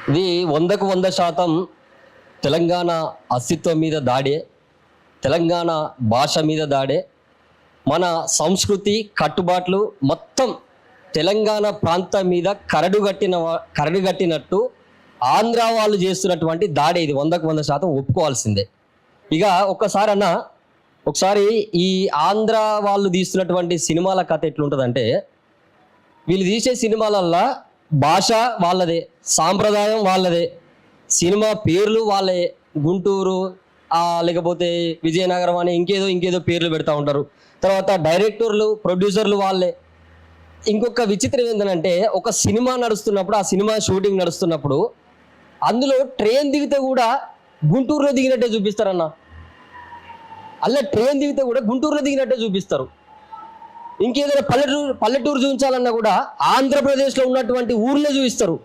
ఇది 100% తెలంగాణ అస్తిత్వం మీద దాడే, తెలంగాణ భాష మీద దాడే, మన సంస్కృతి కట్టుబాట్లు మొత్తం తెలంగాణ ప్రాంతం మీద కరడుగట్టినట్టు ఆంధ్ర వాళ్ళు చేస్తున్నటువంటి దాడే. ఇది 100% ఒప్పుకోవాల్సిందే. ఇక ఒకసారి ఈ ఆంధ్ర వాళ్ళు తీస్తున్నటువంటి సినిమాల కథ ఎట్లుంటుందంటే, వీళ్ళు తీసే సినిమాలల్లో భాష వాళ్ళదే, సాంప్రదాయం వాళ్ళదే, సినిమా పేర్లు వాళ్ళే, గుంటూరు లేకపోతే విజయనగరం అని ఇంకేదో పేర్లు పెడతా ఉంటారు. తర్వాత డైరెక్టర్లు ప్రొడ్యూసర్లు వాళ్ళే. ఇంకొక విచిత్రం ఏంటంటే, ఒక సినిమా నడుస్తున్నప్పుడు, ఆ సినిమా షూటింగ్ నడుస్తున్నప్పుడు అందులో ట్రైన్ దిగితే కూడా గుంటూరులో దిగినట్టే చూపిస్తారన్న. అలా ట్రైన్ దిగితే కూడా గుంటూరులో దిగినట్టే చూపిస్తారు. ఇంకేదైనా పల్లెటూరు చూపించాలన్నా కూడా ఆంధ్రప్రదేశ్లో ఉన్నటువంటి ఊర్లే చూపిస్తారు.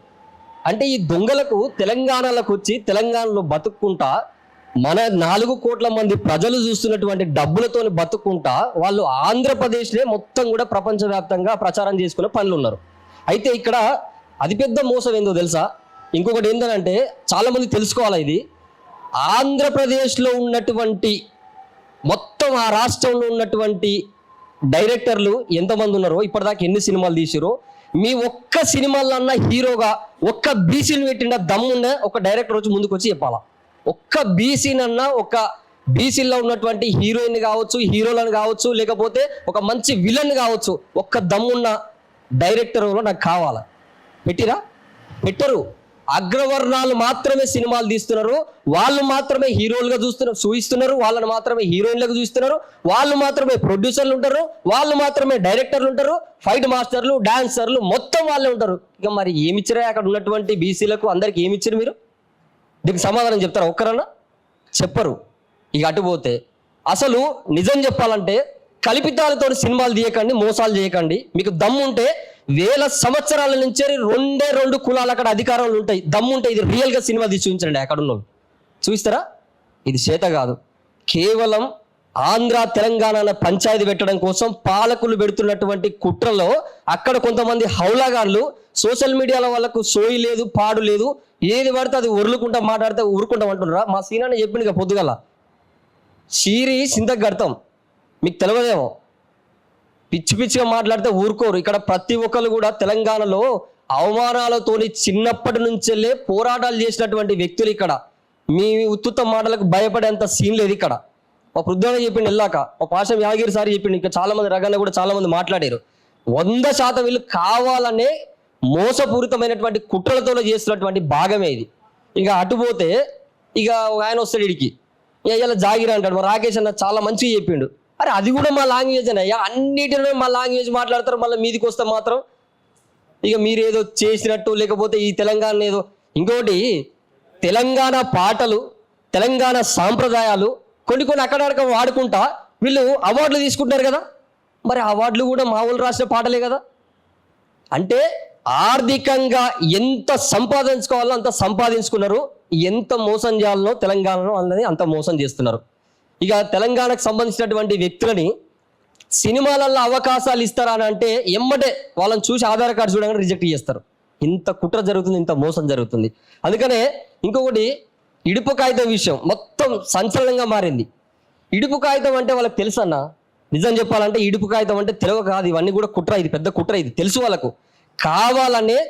అంటే ఈ దొంగలకు తెలంగాణలోకి వచ్చి తెలంగాణలో బతుక్కుంటా, మన 4 కోట్ల మంది ప్రజలు చూస్తున్నటువంటి డబ్బులతో బతుక్కుంటా వాళ్ళు ఆంధ్రప్రదేశ్లే మొత్తం కూడా ప్రపంచవ్యాప్తంగా ప్రచారం చేసుకునే పనులు ఉన్నారు. అయితే ఇక్కడ అతిపెద్ద మోసం ఏందో తెలుసా? ఇంకొకటి ఏంటంటే, చాలామంది తెలుసుకోవాలి. ఇది ఆంధ్రప్రదేశ్లో ఉన్నటువంటి మొత్తం ఆ రాష్ట్రంలో ఉన్నటువంటి డైరెక్టర్లు ఎంతమంది ఉన్నారో, ఇప్పటిదాకా ఎన్ని సినిమాలు తీసిరో, మీ ఒక్క సినిమాలన్నా హీరోగా ఒక్క బీసీని పెట్టిన దమ్మున్న ఒక డైరెక్టర్ వచ్చి ముందుకు వచ్చి చెప్పాలా. ఒక్క బీసీనన్నా, ఒక బీసీలో ఉన్నటువంటి హీరోయిన్ కావచ్చు, హీరోలను కావచ్చు, లేకపోతే ఒక మంచి విలన్ కావచ్చు, ఒక్క దమ్మున్న డైరెక్టర్ నాకు కావాలా. పెట్టరు. అగ్రవర్ణాలు మాత్రమే సినిమాలు తీస్తున్నారు, వాళ్ళు మాత్రమే హీరోలుగా చూపిస్తున్నారు, వాళ్ళని మాత్రమే హీరోయిన్లకు చూస్తున్నారు, వాళ్ళు మాత్రమే ప్రొడ్యూసర్లు ఉంటారు, వాళ్ళు మాత్రమే డైరెక్టర్లు ఉంటారు, ఫైట్ మాస్టర్లు, డాన్సర్లు మొత్తం వాళ్ళే ఉంటారు. ఇక మరి ఏమిచ్చారా అక్కడ ఉన్నటువంటి బీసీలకు అందరికి ఏమిచ్చారు? మీరు దీనికి సమాధానం చెప్తారా? ఒక్కరన్నా చెప్పరు. ఇక అటుపోతే అసలు నిజం చెప్పాలంటే కల్పితాలతో సినిమాలు తీయకండి, మోసాలు చేయకండి. మీకు దమ్ము ఉంటే 1000 సంవత్సరాల నుంచి 2 కులాలు అక్కడ అధికారంలో ఉంటాయి. దమ్ము ఉంటే ఇది రియల్గా సినిమా తీసి చూపించండి. అక్కడ ఉన్నోళ్ళు చూపిస్తారా? ఇది చేత కాదు. కేవలం ఆంధ్ర తెలంగాణ పంచాయతీ పెట్టడం కోసం పాలకులు పెడుతున్నటువంటి కుట్రలో అక్కడ కొంతమంది హౌలాగాన్లు సోషల్ మీడియాలో వాళ్ళకు సోయి లేదు, పాడు లేదు, ఏది పడితే అది ఉరులుకుంటా మాట్లాడితే ఊరుకుంటాం అంటున్నారా? మా సీనాన్ని చెప్పింది పొద్దుగల చీరి సింతకు కడతాం. మీకు తెలియదేమో, పిచ్చిగా మాట్లాడితే ఊరుకోరు. ఇక్కడ ప్రతి ఒక్కరు కూడా తెలంగాణలో అవమానాలతోని చిన్నప్పటి నుంచెల్లే పోరాటాలు చేసినటువంటి వ్యక్తులు. ఇక్కడ మీ ఉత్తుత మాటలకు భయపడేంత సీన్ లేదు. ఇక్కడ ఒక వృద్ధుడు చెప్పిండు, వెళ్ళాక ఒక పాశం యాదగిరి సారి చెప్పిండు, ఇంకా చాలా మంది రకాన్ని కూడా చాలా మంది మాట్లాడారు. 100% వీళ్ళు కావాలనే మోసపూరితమైనటువంటి కుట్రలతో చేస్తున్నటువంటి భాగమే ఇది. ఇక అటుపోతే ఇక ఆయన వస్తాడు ఇడికి, ఇలా జాగిరి అంటాడు. మా రాకేష్ అన్న చాలా మంచిగా చెప్పిండు. అరే అది కూడా మా లాంగ్వేజ్ అయ్యా, అన్నిటిలో మా లాంగ్వేజ్ మాట్లాడతారు. మళ్ళీ మీదికి వస్తే మాత్రం ఇక మీరేదో చేసినట్టు, లేకపోతే ఈ తెలంగాణ ఏదో. ఇంకోటి, తెలంగాణ పాటలు, తెలంగాణ సాంప్రదాయాలు కొన్ని అక్కడక్కడ వాడుకుంటా వీళ్ళు అవార్డులు తీసుకుంటారు కదా. మరి అవార్డులు కూడా మా వాళ్ళు రాసిన పాటలే కదా. అంటే ఆర్థికంగా ఎంత సంపాదించుకోవాలో అంత సంపాదించుకున్నారు, ఎంత మోసం చేయాలనో తెలంగాణలో అన్నది అంత మోసం చేస్తున్నారు. ఇక తెలంగాణకు సంబంధించినటువంటి వ్యక్తులని సినిమాలలో అవకాశాలు ఇస్తారా అని అంటే ఎమ్మటే వాళ్ళని చూసి ఆధార్ కార్డు చూడగానే రిజెక్ట్ చేస్తారు. ఇంత కుట్ర జరుగుతుంది, ఇంత మోసం జరుగుతుంది. అందుకనే ఇంకొకటి, ఇడుపు కాగితం విషయం మొత్తం సంచలనంగా మారింది. ఇడుపు కాగితం అంటే వాళ్ళకి తెలుసు అన్న. నిజం చెప్పాలంటే ఇడుపు కాగితం అంటే తెలియక కాదు, ఇవన్నీ కూడా కుట్ర. ఇది పెద్ద కుట్ర. ఇది తెలుసు వాళ్ళకు. కావాలనే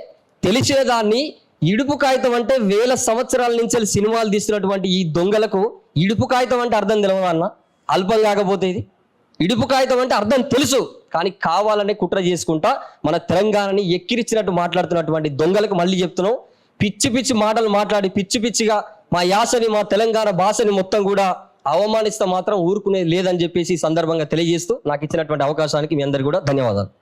తెలిసేదాన్ని ఇడుపు కాగితం అంటే 1000 సంవత్సరాల నుంచి సినిమాలు తీస్తున్నటువంటి ఈ దొంగలకు ఇడుపు కాగితం అంటే అర్థం తెలియదు అన్న. అల్పం కాకపోతే ఇది ఇడుపు కాగితం అంటే అర్థం తెలుసు, కానీ కావాలనే కుట్ర చేసుకుంటా మన తెలంగాణని ఎక్కిరిచ్చినట్టు మాట్లాడుతున్నటువంటి దొంగలకు మళ్ళీ చెప్తున్నాం, పిచ్చి మాటలు మాట్లాడి పిచ్చిగా మా యాసని, మా తెలంగాణ భాషని మొత్తం కూడా అవమానిస్తే మాత్రం ఊరుకునేది లేదని చెప్పేసి సందర్భంగా తెలియజేస్తూ నాకు ఇచ్చినటువంటి అవకాశానికి మీ అందరికీ కూడా ధన్యవాదాలు.